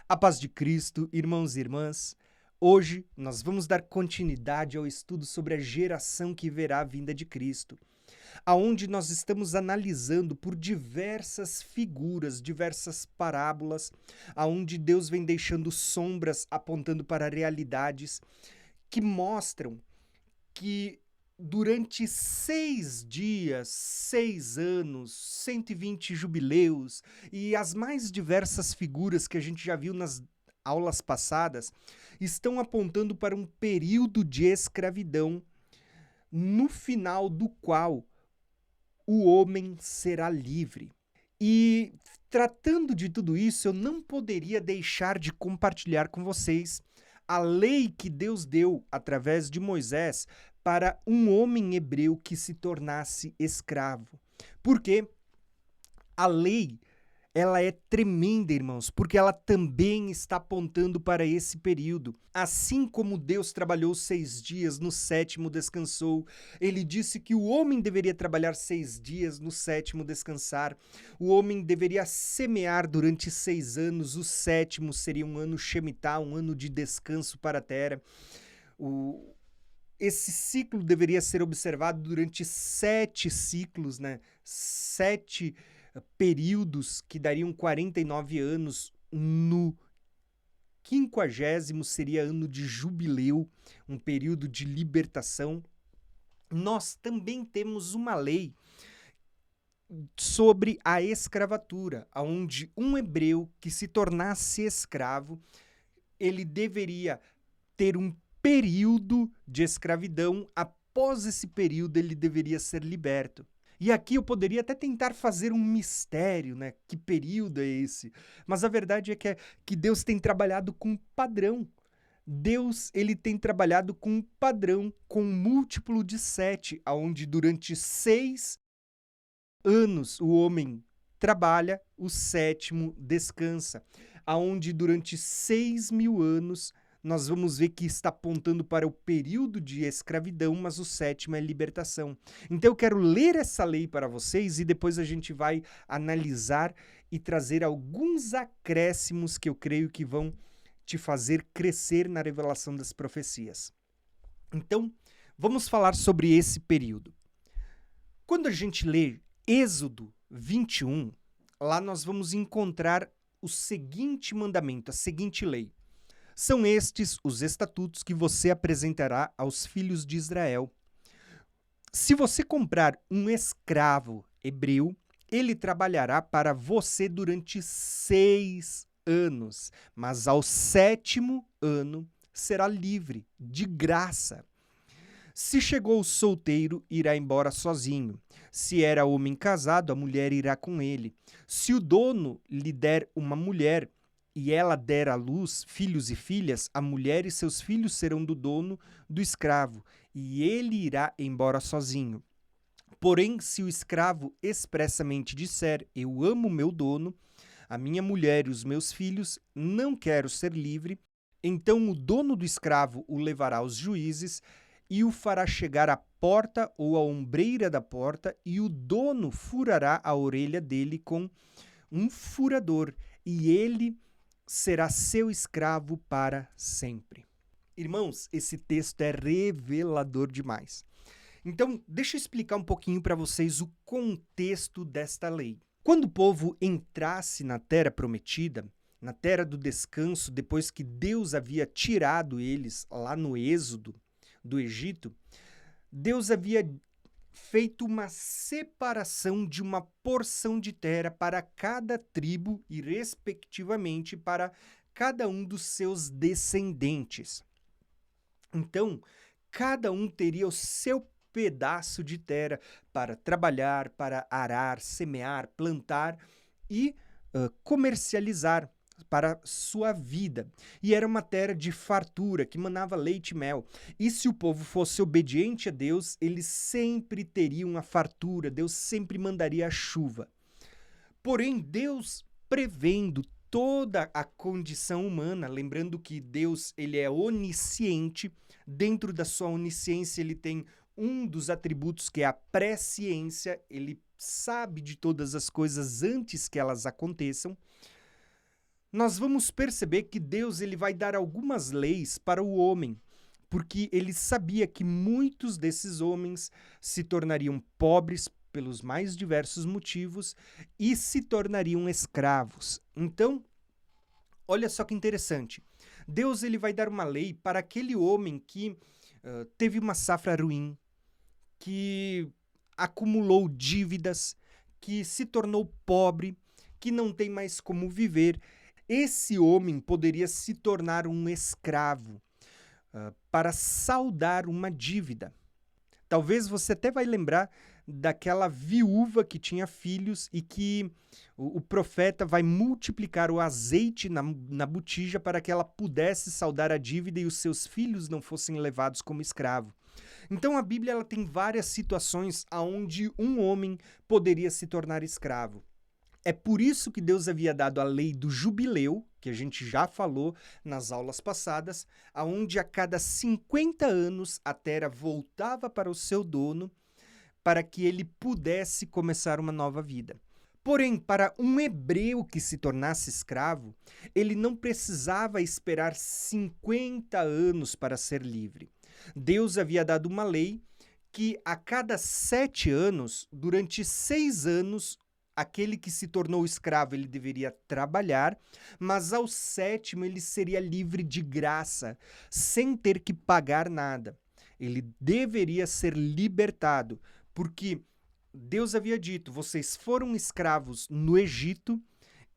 A paz de Cristo, irmãos e irmãs. Hoje nós vamos dar continuidade ao estudo sobre a geração que verá a vinda de Cristo, aonde nós estamos analisando por diversas figuras, diversas parábolas, aonde Deus vem deixando sombras apontando para realidades que mostram que durante 6 dias, 6 anos, 120 jubileus e as mais diversas figuras que a gente já viu nas aulas passadas, estão apontando para um período de escravidão, no final do qual o homem será livre. E tratando de tudo isso, eu não poderia deixar de compartilhar com vocês a lei que Deus deu através de Moisés para um homem hebreu que se tornasse escravo. Porque a lei, ela é tremenda, irmãos, porque ela também está apontando para esse período. Assim como Deus trabalhou 6 dias, no sétimo descansou. Ele disse que o homem deveria trabalhar 6 dias, no sétimo descansar. O homem deveria semear durante 6 anos, o sétimo seria um ano Shemitah, um ano de descanso para a terra. Esse ciclo deveria ser observado durante 7 ciclos, né? 7 períodos que dariam 49 anos. No 50º seria ano de jubileu, um período de libertação. Nós também temos uma lei sobre a escravatura, onde um hebreu que se tornasse escravo, ele deveria ter um período de escravidão. Após esse período, ele deveria ser liberto. E aqui eu poderia até tentar fazer um mistério, né? Que período é esse? Mas a verdade é que Deus tem trabalhado com padrão. Deus, ele tem trabalhado com um padrão, com um múltiplo de 7, onde durante 6 anos o homem trabalha, o sétimo descansa. Aonde durante 6.000 anos nós vamos ver que está apontando para o período de escravidão, mas o sétimo é libertação. Então eu quero ler essa lei para vocês e depois a gente vai analisar e trazer alguns acréscimos que eu creio que vão te fazer crescer na revelação das profecias. Então, vamos falar sobre esse período. Quando a gente lê Êxodo 21, lá nós vamos encontrar o seguinte mandamento, a seguinte lei. São estes os estatutos que você apresentará aos filhos de Israel. Se você comprar um escravo hebreu, ele trabalhará para você durante 6 anos, mas ao 7º ano será livre, de graça. Se chegou solteiro, irá embora sozinho. Se era homem casado, a mulher irá com ele. Se o dono lhe der uma mulher e ela der à luz filhos e filhas, a mulher e seus filhos serão do dono do escravo, e ele irá embora sozinho. Porém, se o escravo expressamente disser: eu amo meu dono, a minha mulher e os meus filhos, não quero ser livre, então o dono do escravo o levará aos juízes e o fará chegar à porta ou à ombreira da porta, e o dono furará a orelha dele com um furador, e ele será seu escravo para sempre. Irmãos, esse texto é revelador demais. Então, deixa eu explicar um pouquinho para vocês o contexto desta lei. Quando o povo entrasse na terra prometida, na terra do descanso, depois que Deus havia tirado eles lá no Êxodo do Egito, Deus havia feito uma separação de uma porção de terra para cada tribo e, respectivamente, para cada um dos seus descendentes. Então, cada um teria o seu pedaço de terra para trabalhar, para arar, semear, plantar e comercializar para sua vida. E era uma terra de fartura, que manava leite e mel. E se o povo fosse obediente a Deus, eles sempre teriam a fartura, Deus sempre mandaria a chuva. Porém, Deus, prevendo toda a condição humana, lembrando que Deus, ele é onisciente, dentro da sua onisciência ele tem um dos atributos que é a presciência, ele sabe de todas as coisas antes que elas aconteçam. nós vamos perceber que Deus ele vai dar algumas leis para o homem, porque ele sabia que muitos desses homens se tornariam pobres pelos mais diversos motivos e se tornariam escravos. Então, olha só que interessante. Deus ele vai dar uma lei para aquele homem que teve uma safra ruim, que acumulou dívidas, que se tornou pobre, que não tem mais como viver. Esse homem poderia se tornar um escravo para saldar uma dívida. Talvez você até vai lembrar daquela viúva que tinha filhos e que o profeta vai multiplicar o azeite na botija para que ela pudesse saldar a dívida e os seus filhos não fossem levados como escravo. Então a Bíblia ela tem várias situações onde um homem poderia se tornar escravo. É por isso que Deus havia dado a lei do jubileu, que a gente já falou nas aulas passadas, aonde a cada 50 anos a terra voltava para o seu dono para que ele pudesse começar uma nova vida. Porém, para um hebreu que se tornasse escravo, ele não precisava esperar 50 anos para ser livre. Deus havia dado uma lei que a cada 7 anos, durante 6 anos, aquele que se tornou escravo ele deveria trabalhar, mas ao 7º ele seria livre de graça, sem ter que pagar nada. Ele deveria ser libertado, porque Deus havia dito, vocês foram escravos no Egito,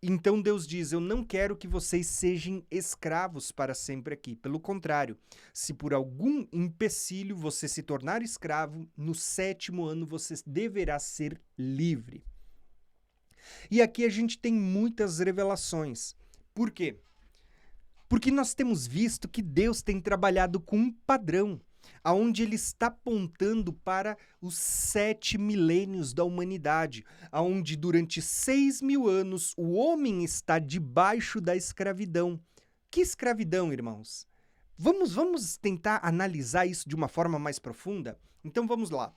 então Deus diz, eu não quero que vocês sejam escravos para sempre aqui. Pelo contrário, se por algum empecilho você se tornar escravo, no 7º ano você deverá ser livre. E aqui a gente tem muitas revelações. Por quê? Porque nós temos visto que Deus tem trabalhado com um padrão, aonde ele está apontando para os 7 milênios da humanidade, aonde durante 6.000 anos o homem está debaixo da escravidão. Que escravidão, irmãos? Vamos tentar analisar isso de uma forma mais profunda? Então vamos lá.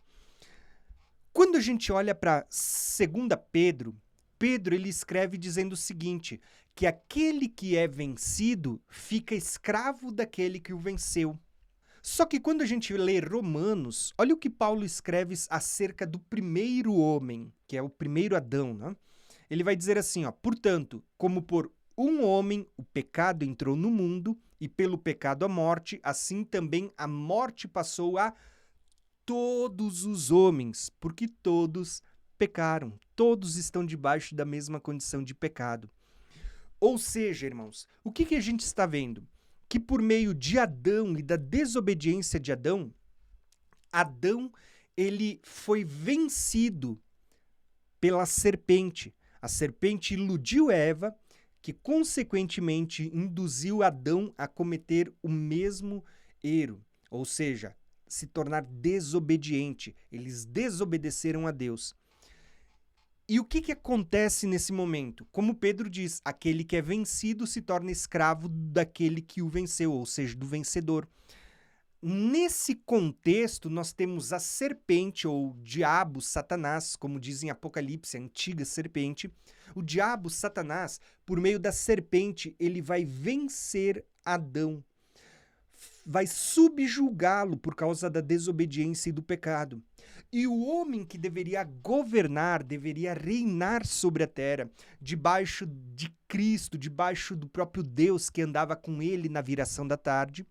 Quando a gente olha para 2 Pedro, Pedro ele escreve dizendo o seguinte, que aquele que é vencido fica escravo daquele que o venceu. Só que quando a gente lê Romanos, olha o que Paulo escreve acerca do primeiro homem, que é o primeiro Adão, né? Ele vai dizer assim, ó, portanto, como por um homem o pecado entrou no mundo, e pelo pecado a morte, assim também a morte passou a todos os homens, porque todos pecaram, todos estão debaixo da mesma condição de pecado. Ou seja, irmãos, o que a gente está vendo? Que por meio de Adão e da desobediência de Adão, Adão ele foi vencido pela serpente. A serpente iludiu Eva, que consequentemente induziu Adão a cometer o mesmo erro, ou seja, se tornar desobediente. Eles desobedeceram a Deus. E o que acontece nesse momento? Como Pedro diz, aquele que é vencido se torna escravo daquele que o venceu, ou seja, do vencedor. Nesse contexto, nós temos a serpente, ou diabo, Satanás, como diz em Apocalipse, a antiga serpente. O diabo, Satanás, por meio da serpente, ele vai vencer Adão. Vai subjugá-lo por causa da desobediência e do pecado. E o homem que deveria governar, deveria reinar sobre a terra, debaixo de Cristo, debaixo do próprio Deus que andava com ele na viração da tarde,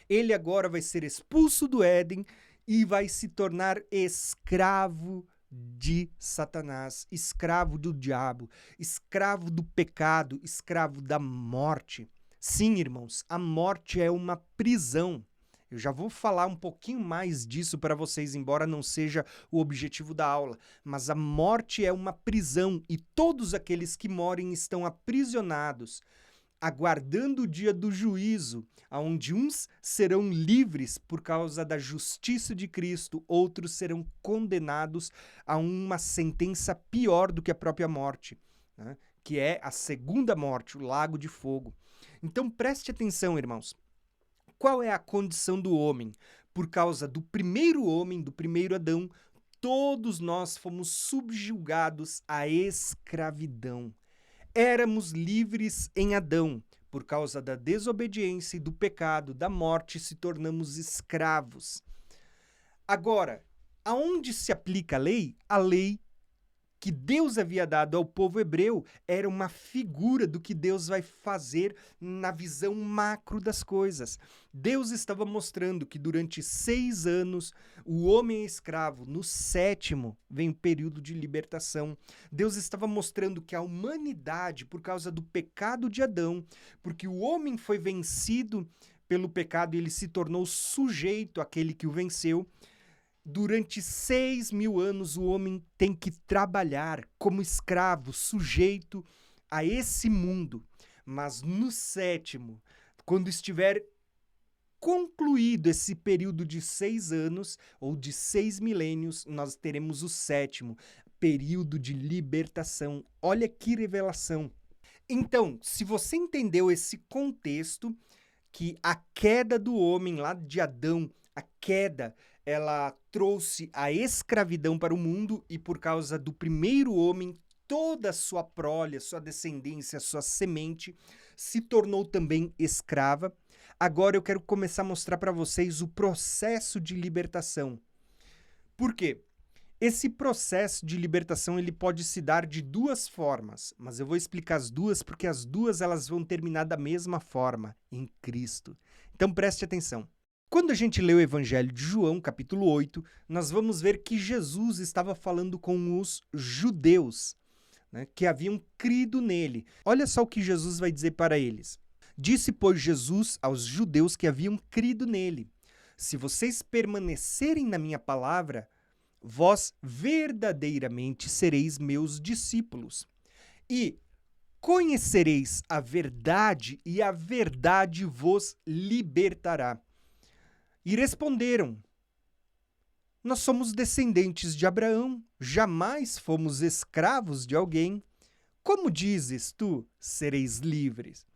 ele agora vai ser expulso do Éden e vai se tornar escravo de Satanás, escravo do diabo, escravo do pecado, escravo da morte. Sim, irmãos, a morte é uma prisão. Eu já vou falar um pouquinho mais disso para vocês, embora não seja o objetivo da aula. Mas a morte é uma prisão e todos aqueles que morrem estão aprisionados, aguardando o dia do juízo, onde uns serão livres por causa da justiça de Cristo, outros serão condenados a uma sentença pior do que a própria morte, né? Que é a segunda morte, o lago de fogo. Então preste atenção, irmãos. Qual é a condição do homem? Por causa do primeiro homem, do primeiro Adão, todos nós fomos subjugados à escravidão. Éramos livres em Adão. Por causa da desobediência e do pecado, da morte, se tornamos escravos. Agora, aonde se aplica a lei? A lei que Deus havia dado ao povo hebreu era uma figura do que Deus vai fazer na visão macro das coisas. Deus estava mostrando que durante 6 anos o homem é escravo, no 7º vem o período de libertação. Deus estava mostrando que a humanidade, por causa do pecado de Adão, porque o homem foi vencido pelo pecado e ele se tornou sujeito àquele que o venceu, durante 6.000 anos o homem tem que trabalhar como escravo, sujeito a esse mundo. Mas no 7º, quando estiver concluído esse período de 6 anos, ou de 6 milênios, nós teremos o 7º, período de libertação. Olha que revelação! Então, se você entendeu esse contexto, que a queda do homem lá de Adão, a queda, ela trouxe a escravidão para o mundo e por causa do primeiro homem, toda a sua prole, a sua descendência, a sua semente se tornou também escrava. Agora eu quero começar a mostrar para vocês o processo de libertação. Por quê? Esse processo de libertação ele pode se dar de 2 formas, mas eu vou explicar as duas porque as duas elas vão terminar da mesma forma, em Cristo. Então preste atenção. Quando a gente lê o Evangelho de João, capítulo 8, nós vamos ver que Jesus estava falando com os judeus, né, que haviam crido nele. Olha só o que Jesus vai dizer para eles. Disse, pois, Jesus aos judeus que haviam crido nele: se vocês permanecerem na minha palavra, vós verdadeiramente sereis meus discípulos. E conhecereis a verdade, e a verdade vos libertará. E responderam: nós somos descendentes de Abraão, jamais fomos escravos de alguém. Como dizes tu, sereis livres?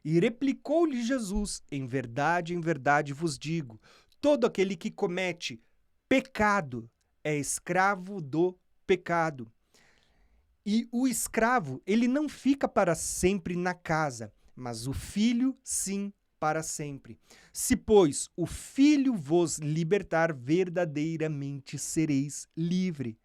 E replicou-lhe Jesus: em verdade vos digo, todo aquele que comete pecado é escravo do pecado. E o escravo, ele não fica para sempre na casa, mas o filho, sim, para sempre. Se, pois, o Filho vos libertar, verdadeiramente sereis livre.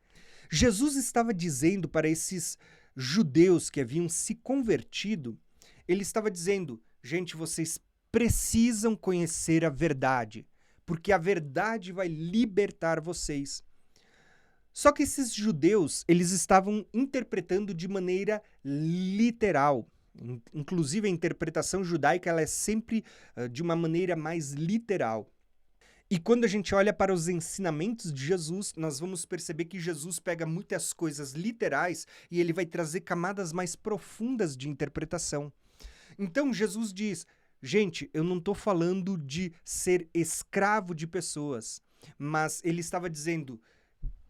Jesus estava dizendo para esses judeus que haviam se convertido, ele estava dizendo: gente, vocês precisam conhecer a verdade, porque a verdade vai libertar vocês. Só que esses judeus, eles estavam interpretando de maneira literal. Inclusive, a interpretação judaica ela é sempre de uma maneira mais literal. E quando a gente olha para os ensinamentos de Jesus, nós vamos perceber que Jesus pega muitas coisas literais e ele vai trazer camadas mais profundas de interpretação. Então, Jesus diz: gente, eu não estou falando de ser escravo de pessoas, mas ele estava dizendo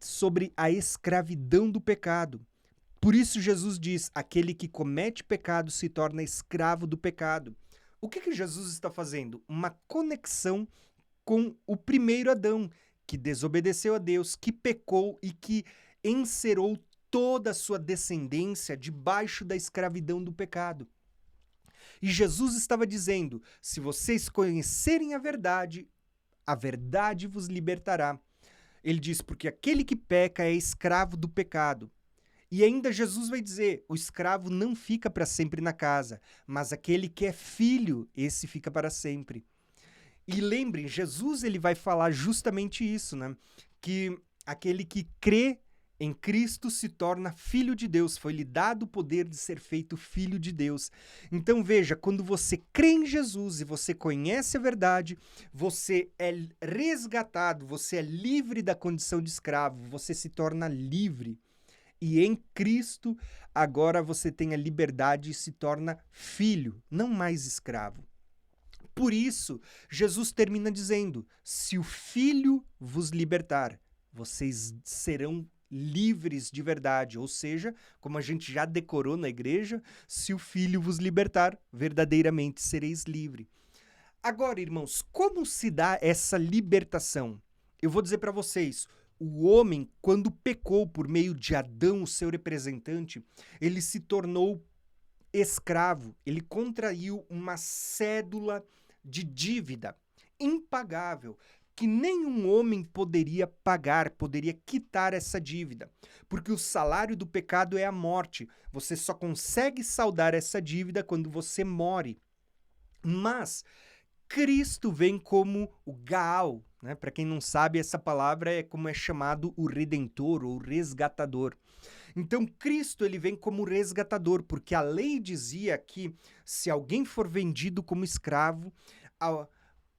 sobre a escravidão do pecado. Por isso Jesus diz: aquele que comete pecado se torna escravo do pecado. O que Jesus está fazendo? Uma conexão com o primeiro Adão, que desobedeceu a Deus, que pecou e que encerrou toda a sua descendência debaixo da escravidão do pecado. E Jesus estava dizendo: se vocês conhecerem a verdade vos libertará. Ele diz: porque aquele que peca é escravo do pecado. E ainda Jesus vai dizer: o escravo não fica para sempre na casa, mas aquele que é filho, esse fica para sempre. E lembrem, Jesus ele vai falar justamente isso, né? Que aquele que crê em Cristo se torna filho de Deus, foi-lhe dado o poder de ser feito filho de Deus. Então veja, quando você crê em Jesus e você conhece a verdade, você é resgatado, você é livre da condição de escravo, você se torna livre. E em Cristo, agora você tem a liberdade e se torna filho, não mais escravo. Por isso, Jesus termina dizendo: se o Filho vos libertar, vocês serão livres de verdade. Ou seja, como a gente já decorou na igreja, se o Filho vos libertar, verdadeiramente sereis livres. Agora, irmãos, como se dá essa libertação? Eu vou dizer para vocês: o homem, quando pecou por meio de Adão, o seu representante, ele se tornou escravo, ele contraiu uma cédula de dívida impagável, que nenhum homem poderia pagar, poderia quitar essa dívida, porque o salário do pecado é a morte. Você só consegue saldar essa dívida quando você morre. Mas Cristo vem como o Gaal, né? Para quem não sabe, essa palavra é como é chamado o Redentor ou resgatador. Então, Cristo ele vem como resgatador, porque a lei dizia que se alguém for vendido como escravo,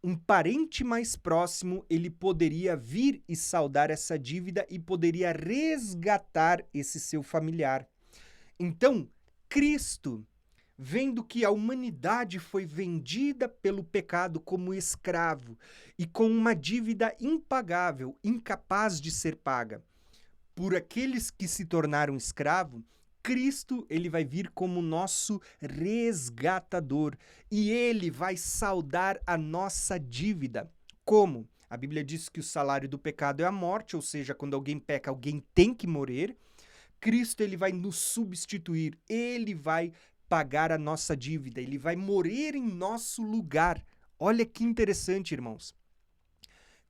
um parente mais próximo ele poderia vir e saldar essa dívida e poderia resgatar esse seu familiar. Então, Cristo, vendo que a humanidade foi vendida pelo pecado como escravo e com uma dívida impagável, incapaz de ser paga, por aqueles que se tornaram escravo, Cristo ele vai vir como nosso resgatador e ele vai saldar a nossa dívida. Como? A Bíblia diz que o salário do pecado é a morte, ou seja, quando alguém peca, alguém tem que morrer. Cristo ele vai nos substituir, ele vai pagar a nossa dívida, ele vai morrer em nosso lugar. Olha que interessante, irmãos.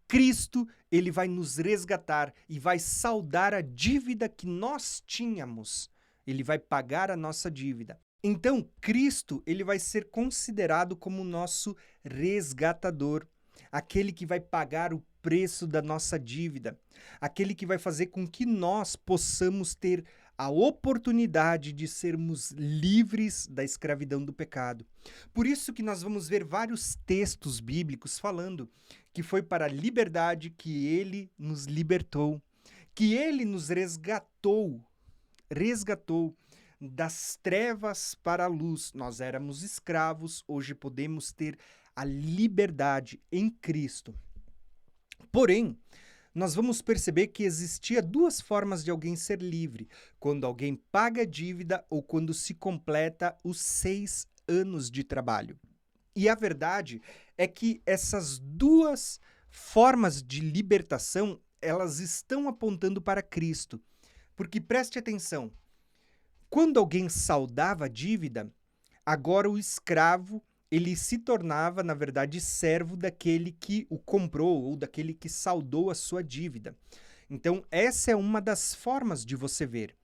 Cristo, ele vai nos resgatar e vai saldar a dívida que nós tínhamos. Ele vai pagar a nossa dívida. Então, Cristo, ele vai ser considerado como nosso resgatador, aquele que vai pagar o preço da nossa dívida, aquele que vai fazer com que nós possamos ter a oportunidade de sermos livres da escravidão do pecado. Por isso que nós vamos ver vários textos bíblicos falando que foi para a liberdade que ele nos libertou, que ele nos resgatou das trevas para a luz. Nós éramos escravos, hoje podemos ter a liberdade em Cristo. Porém, nós vamos perceber que existia duas formas de alguém ser livre: quando alguém paga a dívida ou quando se completa os 6 anos de trabalho. E a verdade é que essas duas formas de libertação, elas estão apontando para Cristo. Porque preste atenção, quando alguém saldava a dívida, agora o escravo ele se tornava, na verdade, servo daquele que o comprou ou daquele que saldou a sua dívida. Então, essa é uma das formas de você ver.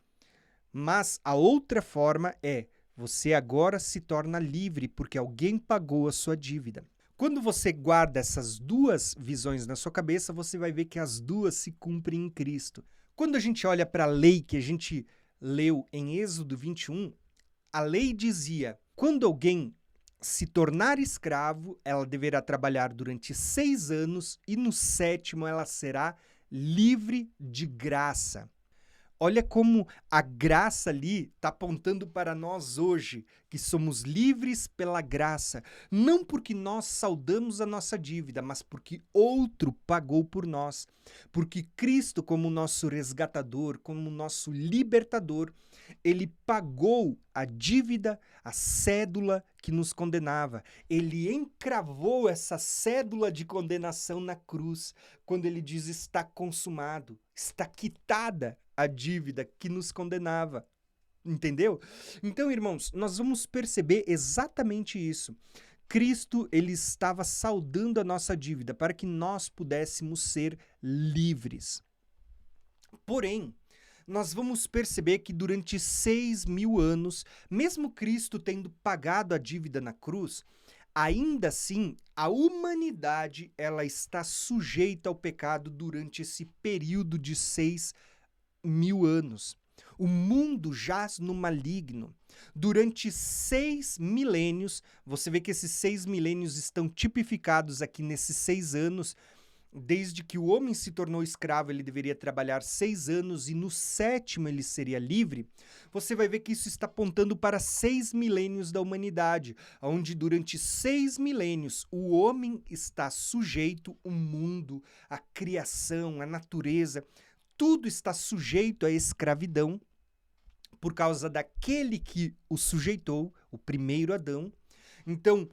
Mas a outra forma é, você agora se torna livre porque alguém pagou a sua dívida. Quando você guarda essas duas visões na sua cabeça, você vai ver que as duas se cumprem em Cristo. Quando a gente olha para a lei que a gente leu em Êxodo 21, a lei dizia, quando alguém se tornar escravo, ela deverá trabalhar durante 6 anos e no 7º ela será livre de graça. Olha como a graça ali está apontando para nós hoje, que somos livres pela graça, não porque nós saldamos a nossa dívida, mas porque outro pagou por nós. Porque Cristo, como nosso resgatador, como nosso libertador, ele pagou a dívida, a cédula que nos condenava. Ele encravou essa cédula de condenação na cruz, quando ele diz: está consumado, está quitada a dívida que nos condenava. Entendeu? Então, irmãos, nós vamos perceber exatamente isso. Cristo, ele estava saldando a nossa dívida para que nós pudéssemos ser livres. Porém, nós vamos perceber que durante 6.000 anos, mesmo Cristo tendo pagado a dívida na cruz, ainda assim, a humanidade ela está sujeita ao pecado durante esse período de 6.000 anos. O mundo jaz no maligno. Durante 6 milênios, você vê que esses 6 milênios estão tipificados aqui nesses 6 anos. Desde que o homem se tornou escravo, ele deveria trabalhar 6 anos e no 7º ele seria livre. Você vai ver que isso está apontando para 6 milênios da humanidade, onde durante 6 milênios o homem está sujeito, o mundo, a criação, a natureza, tudo está sujeito à escravidão por causa daquele que o sujeitou, o primeiro Adão. Então,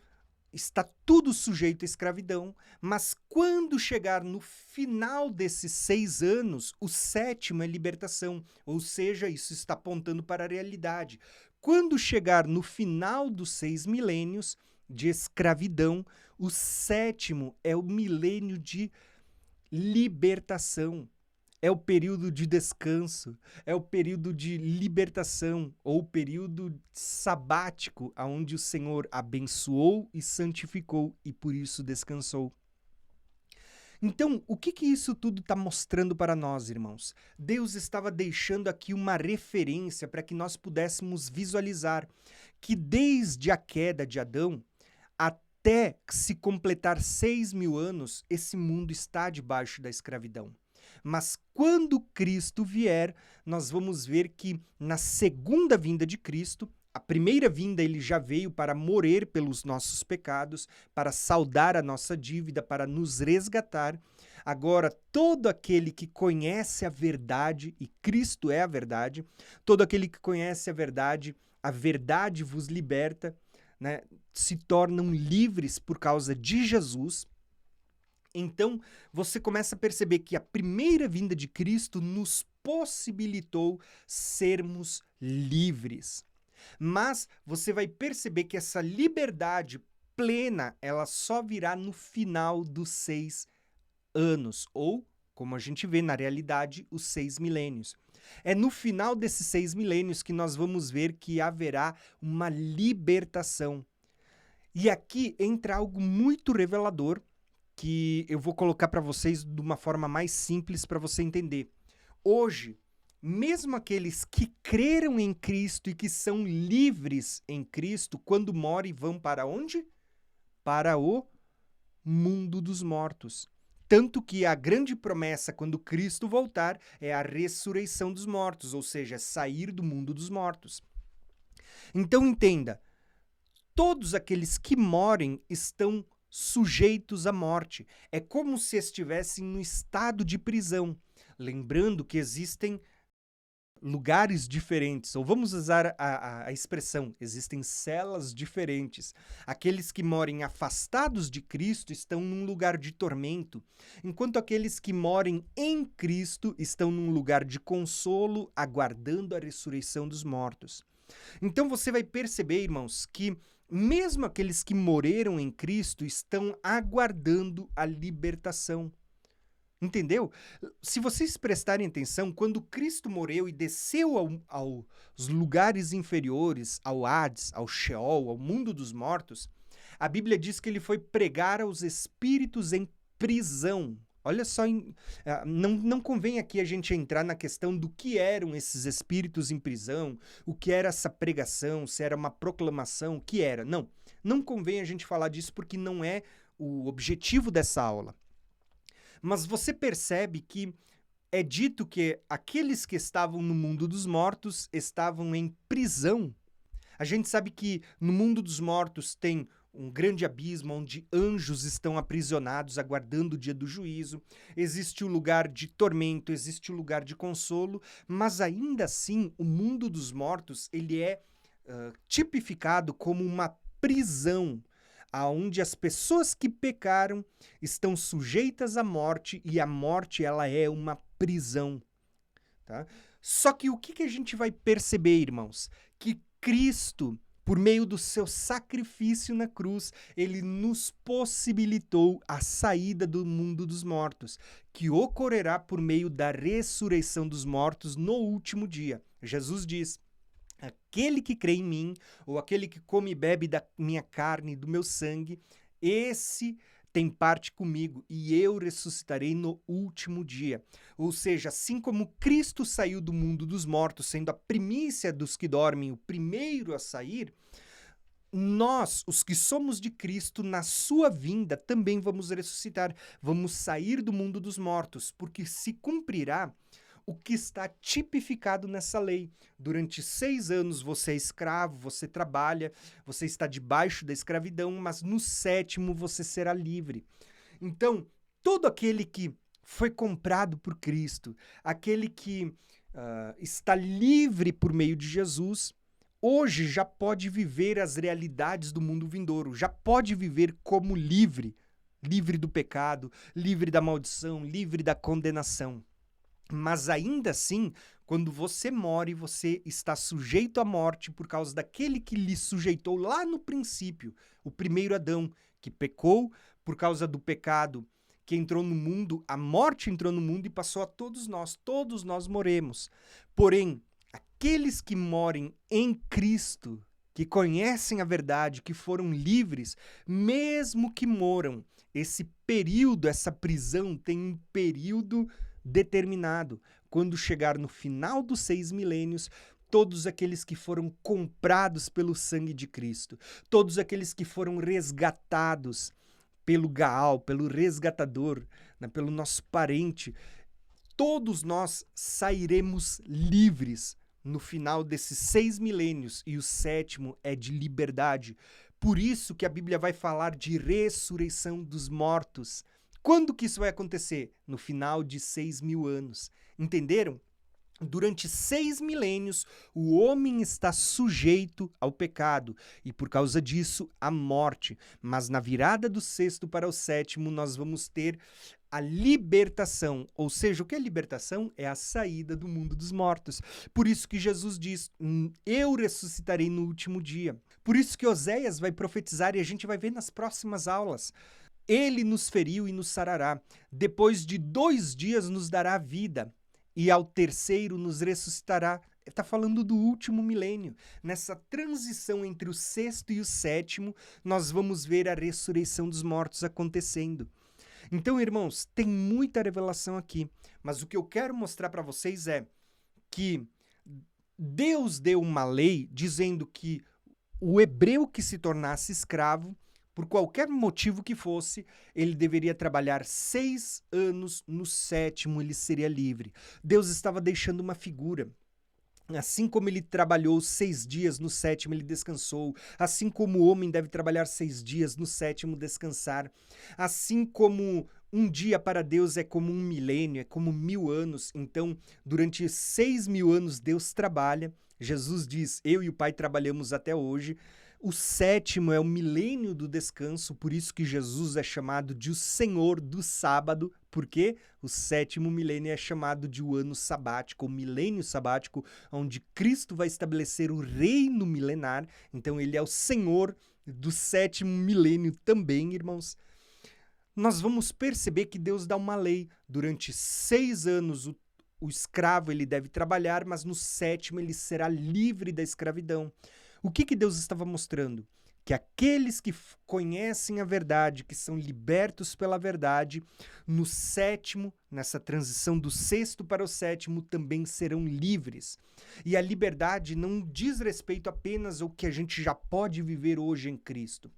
está tudo sujeito à escravidão, mas quando chegar no final desses 6 anos, o 7º é libertação, ou seja, isso está apontando para a realidade. quando chegar no final dos 6 milênios de escravidão, o 7º é o milênio de libertação. É o período de descanso, é o período de libertação, ou o período sabático, onde o Senhor abençoou e santificou e por isso descansou. Então, o que isso tudo está mostrando para nós, irmãos? Deus estava deixando aqui uma referência para que nós pudéssemos visualizar que desde a queda de Adão até se completar 6.000 anos, esse mundo está debaixo da escravidão. Mas quando Cristo vier, nós vamos ver que na segunda vinda de Cristo, a primeira vinda ele já veio para morrer pelos nossos pecados, para saldar a nossa dívida, para nos resgatar. Agora, todo aquele que conhece a verdade, e Cristo é a verdade, todo aquele que conhece a verdade vos liberta, né, se tornam livres por causa de Jesus. Então, você começa a perceber que a primeira vinda de Cristo nos possibilitou sermos livres. Mas você vai perceber que essa liberdade plena, ela só virá no final dos 6 anos, ou, como a gente vê na realidade, os 6 milênios. É no final desses 6 milênios que nós vamos ver que haverá uma libertação. E aqui entra algo muito revelador, que eu vou colocar para vocês de uma forma mais simples para você entender. Hoje, mesmo aqueles que creram em Cristo e que são livres em Cristo, quando morrem, vão para onde? Para o mundo dos mortos. Tanto que a grande promessa quando Cristo voltar é a ressurreição dos mortos, ou seja, sair do mundo dos mortos. Então entenda, todos aqueles que morrem estão sujeitos à morte. É como se estivessem no estado de prisão. Lembrando que existem lugares diferentes, ou vamos usar a expressão, existem celas diferentes. Aqueles que morem afastados de Cristo estão num lugar de tormento, enquanto aqueles que morem em Cristo estão num lugar de consolo, aguardando a ressurreição dos mortos. Então você vai perceber, irmãos, que mesmo aqueles que morreram em Cristo estão aguardando a libertação. Entendeu? Se vocês prestarem atenção, quando Cristo morreu e desceu aos lugares inferiores, ao Hades, ao Sheol, ao mundo dos mortos, a Bíblia diz que ele foi pregar aos espíritos em prisão. Olha só, não convém aqui a gente entrar na questão do que eram esses espíritos em prisão, o que era essa pregação, se era uma proclamação, o que era. Não convém a gente falar disso porque não é o objetivo dessa aula. Mas você percebe que é dito que aqueles que estavam no mundo dos mortos estavam em prisão. A gente sabe que no mundo dos mortos tem um grande abismo onde anjos estão aprisionados, aguardando o dia do juízo. Existe o lugar de tormento, existe o lugar de consolo, mas ainda assim o mundo dos mortos ele é tipificado como uma prisão, aonde as pessoas que pecaram estão sujeitas à morte e a morte ela é uma prisão. Tá? Só que o que a gente vai perceber, irmãos? Que Cristo, por meio do seu sacrifício na cruz, ele nos possibilitou a saída do mundo dos mortos, que ocorrerá por meio da ressurreição dos mortos no último dia. Jesus diz: aquele que crê em mim, ou aquele que come e bebe da minha carne e do meu sangue, esse tem parte comigo e eu ressuscitarei no último dia. Ou seja, assim como Cristo saiu do mundo dos mortos, sendo a primícia dos que dormem, o primeiro a sair, nós, os que somos de Cristo, na sua vinda, também vamos ressuscitar. Vamos sair do mundo dos mortos, porque se cumprirá o que está tipificado nessa lei. Durante 6 anos você é escravo, você trabalha, você está debaixo da escravidão, mas no 7º você será livre. Então, todo aquele que foi comprado por Cristo, aquele que está livre por meio de Jesus, hoje já pode viver as realidades do mundo vindouro, já pode viver como livre, livre do pecado, livre da maldição, livre da condenação. Mas ainda assim, Quando você morre, você está sujeito à morte por causa daquele que lhe sujeitou lá no princípio, o primeiro Adão, que pecou por causa do pecado que entrou no mundo, a morte entrou no mundo e passou a todos nós morremos. Porém, aqueles que morem em Cristo, que conhecem a verdade, que foram livres, mesmo que moram, esse período, essa prisão tem um período determinado. Quando chegar no final dos 6 milênios, todos aqueles que foram comprados pelo sangue de Cristo, todos aqueles que foram resgatados pelo Gaal, pelo resgatador, né, pelo nosso parente, todos nós sairemos livres no final desses 6 milênios, e o 7º é de liberdade. Por isso que a Bíblia vai falar de ressurreição dos mortos. Quando que isso vai acontecer? No final de 6.000 anos. Entenderam? Durante 6 milênios, o homem está sujeito ao pecado e, por causa disso, à morte. Mas na virada do 6º para o 7º, nós vamos ter a libertação. Ou seja, o que é libertação? É a saída do mundo dos mortos. Por isso que Jesus diz, eu ressuscitarei no último dia. Por isso que Oséias vai profetizar, e a gente vai ver nas próximas aulas. Ele nos feriu e nos sarará. Depois de 2 dias nos dará vida. E ao 3º nos ressuscitará. Está falando do último milênio. Nessa transição entre o 6º e o 7º, nós vamos ver a ressurreição dos mortos acontecendo. Então, irmãos, tem muita revelação aqui. Mas o que eu quero mostrar para vocês é que Deus deu uma lei dizendo que o hebreu que se tornasse escravo, por qualquer motivo que fosse, ele deveria trabalhar 6 anos, no 7º ele seria livre. Deus estava deixando uma figura. Assim como ele trabalhou 6 dias, no 7º ele descansou. Assim como o homem deve trabalhar 6 dias, no 7º descansar. Assim como um dia para Deus é como 1 milênio, é como 1000 anos. Então, durante 6.000 anos Deus trabalha. Jesus diz, eu e o Pai trabalhamos até hoje. O 7º é o milênio do descanso, por isso que Jesus é chamado de o Senhor do sábado, porque o 7º milênio é chamado de o ano sabático, o milênio sabático, onde Cristo vai estabelecer o reino milenar. Então ele é o Senhor do 7º milênio também, irmãos. Nós vamos perceber que Deus dá uma lei. Durante 6 anos o escravo ele deve trabalhar, mas no 7º ele será livre da escravidão. O que Deus estava mostrando? Que aqueles que conhecem a verdade, que são libertos pela verdade, no 7º, nessa transição do 6º para o 7º, também serão livres. E a liberdade não diz respeito apenas ao que a gente já pode viver hoje em Cristo.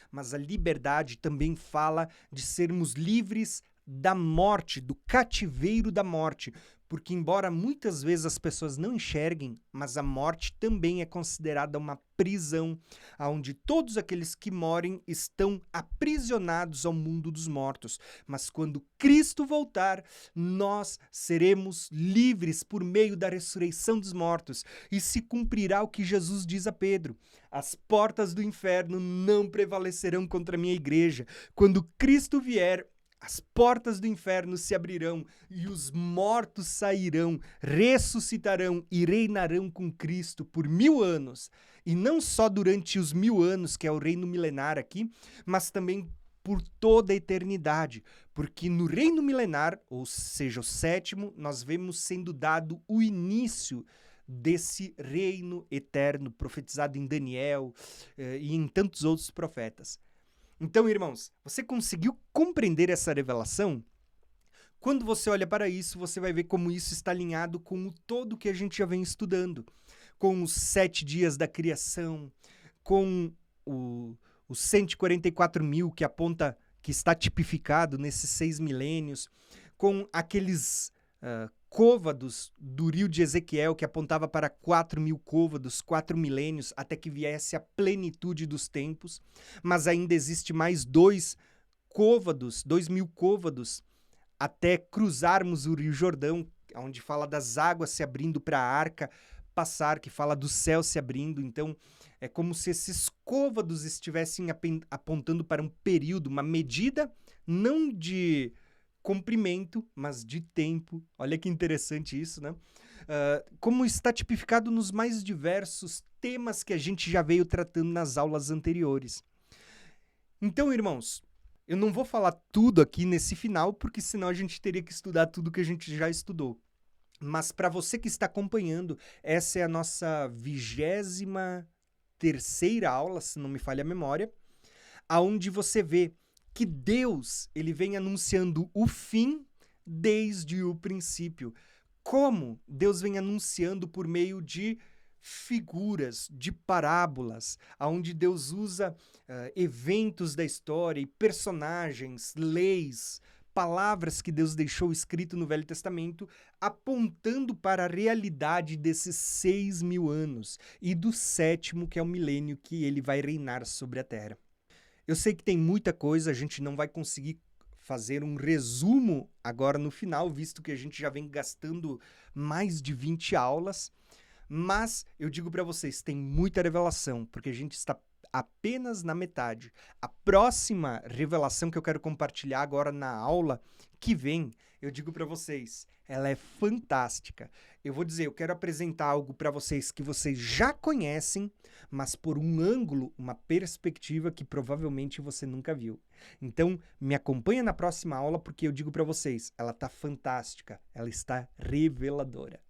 Mas a liberdade também fala de sermos livres da morte, do cativeiro da morte. Porque embora muitas vezes as pessoas não enxerguem, mas a morte também é considerada uma prisão, onde todos aqueles que morrem estão aprisionados ao mundo dos mortos. Mas quando Cristo voltar, nós seremos livres por meio da ressurreição dos mortos. E se cumprirá o que Jesus diz a Pedro: as portas do inferno não prevalecerão contra a minha igreja. Quando Cristo vier, as portas do inferno se abrirão e os mortos sairão, ressuscitarão e reinarão com Cristo por 1000 anos. E não só durante os 1000 anos, que é o reino milenar aqui, mas também por toda a eternidade. Porque no reino milenar, ou seja, o 7º, nós vemos sendo dado o início desse reino eterno, profetizado em Daniel e em tantos outros profetas. Então, irmãos, você conseguiu compreender essa revelação? Quando você olha para isso, você vai ver como isso está alinhado com o todo que a gente já vem estudando. Com os 7 dias da criação, com os 144.000 que aponta, que está tipificado nesses 6 milênios, com aqueles côvados do rio de Ezequiel, que apontava para 4.000 côvados, 4 milênios, até que viesse a plenitude dos tempos. Mas ainda existe mais 2 côvados, 2.000 côvados, até cruzarmos o Rio Jordão, onde fala das águas se abrindo para a arca passar, que fala do céu se abrindo. Então, é como se esses côvados estivessem apontando para um período, uma medida, não de comprimento, mas de tempo. Olha que interessante isso, né? como está tipificado nos mais diversos temas que a gente já veio tratando nas aulas anteriores. Então, irmãos, eu não vou falar tudo aqui nesse final, porque senão a gente teria que estudar tudo que a gente já estudou. Mas para você que está acompanhando, essa é a nossa 23ª aula, se não me falha a memória, aonde você vê que Deus, ele vem anunciando o fim desde o princípio. Como Deus vem anunciando por meio de figuras, de parábolas, aonde Deus usa eventos da história e personagens, leis, palavras que Deus deixou escrito no Velho Testamento, apontando para a realidade desses 6.000 anos e do 7º, que é o milênio que ele vai reinar sobre a terra. Eu sei que tem muita coisa, a gente não vai conseguir fazer um resumo agora no final, visto que a gente já vem gastando mais de 20 aulas, mas eu digo para vocês, tem muita revelação, porque a gente está apenas na metade. A próxima revelação que eu quero compartilhar agora na aula que vem, eu digo para vocês, ela é fantástica. Eu vou dizer, eu quero apresentar algo para vocês que vocês já conhecem, mas por um ângulo, uma perspectiva que provavelmente você nunca viu. Então, me acompanha na próxima aula, porque eu digo para vocês, ela está fantástica, ela está reveladora.